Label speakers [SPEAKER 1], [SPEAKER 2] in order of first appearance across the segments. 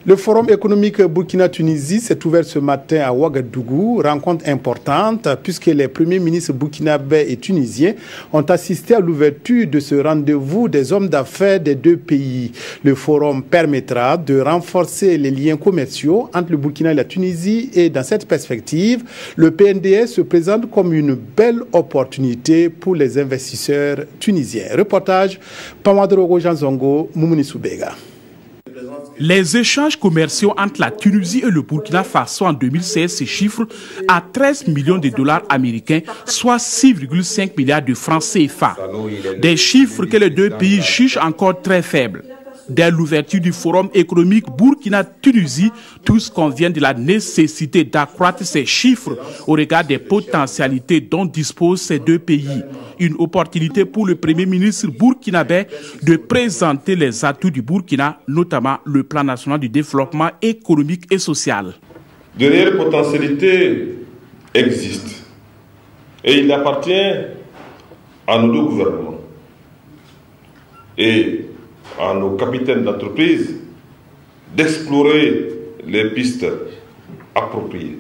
[SPEAKER 1] Le forum économique Burkina-Tunisie s'est ouvert ce matin à Ouagadougou, rencontre importante puisque les premiers ministres burkinabés et tunisiens ont assisté à l'ouverture de ce rendez-vous des hommes d'affaires des deux pays. Le forum permettra de renforcer les liens commerciaux entre le Burkina et la Tunisie et dans cette perspective, le PNDS se présente comme une belle opportunité pour les investisseurs tunisiens. Reportage Pamadoro Janzongo, Moumouni Soubega.
[SPEAKER 2] Les échanges commerciaux entre la Tunisie et le Burkina Faso en 2016 se chiffrent à 13 millions de dollars américains, soit 6,5 milliards de francs CFA. Des chiffres que les deux pays jugent encore très faibles. Dès l'ouverture du forum économique Burkina-Tunisie, tous conviennent de la nécessité d'accroître ces chiffres au regard des potentialités dont disposent ces deux pays. Une opportunité pour le Premier ministre burkinabé de présenter les atouts du Burkina, notamment le plan national du développement économique et social.
[SPEAKER 3] De réelles potentialités existent et il appartient à nos deux gouvernements et à nos capitaines d'entreprise d'explorer les pistes appropriées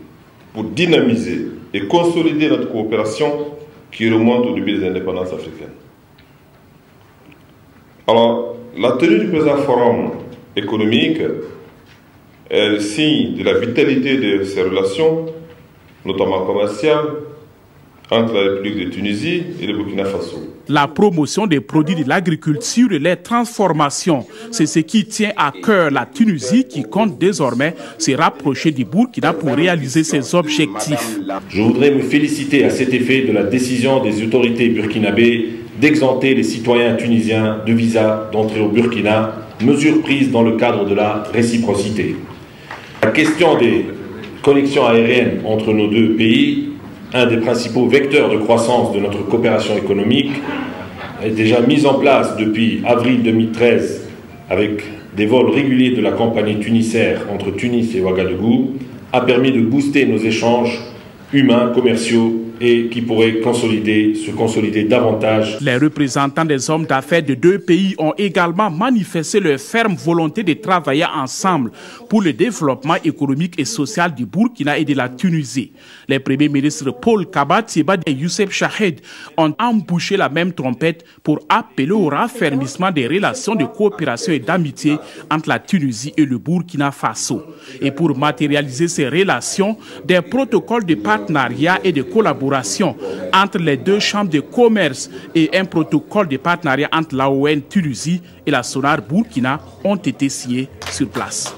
[SPEAKER 3] pour dynamiser et consolider notre coopération qui remonte au début des indépendances africaines. Alors, la tenue du présent forum économique est le signe de la vitalité de ces relations, notamment commerciales, entre la République de Tunisie et le Burkina Faso.
[SPEAKER 2] La promotion des produits de l'agriculture et les transformations, c'est ce qui tient à cœur la Tunisie qui compte désormais se rapprocher du Burkina pour réaliser ses objectifs.
[SPEAKER 4] Je voudrais me féliciter à cet effet de la décision des autorités burkinabées d'exempter les citoyens tunisiens de visa d'entrée au Burkina, mesure prise dans le cadre de la réciprocité. La question des connexions aériennes entre nos deux pays, un des principaux vecteurs de croissance de notre coopération économique, est déjà mise en place depuis avril 2013 avec des vols réguliers de la compagnie Tunisair entre Tunis et Ouagadougou, a permis de booster nos échanges humains, commerciaux et qui pourraient se consolider davantage.
[SPEAKER 2] Les représentants des hommes d'affaires de deux pays ont également manifesté leur ferme volonté de travailler ensemble pour le développement économique et social du Burkina et de la Tunisie. Les premiers ministres Paul Kaba-Tieba et Youssef Chahed ont embouché la même trompette pour appeler au raffermissement des relations de coopération et d'amitié entre la Tunisie et le Burkina Faso. Et pour matérialiser ces relations, des protocoles de partenariat et de collaboration entre les deux chambres de commerce et un protocole de partenariat entre l'AON Tunisie et la SONAR Burkina ont été signés sur place.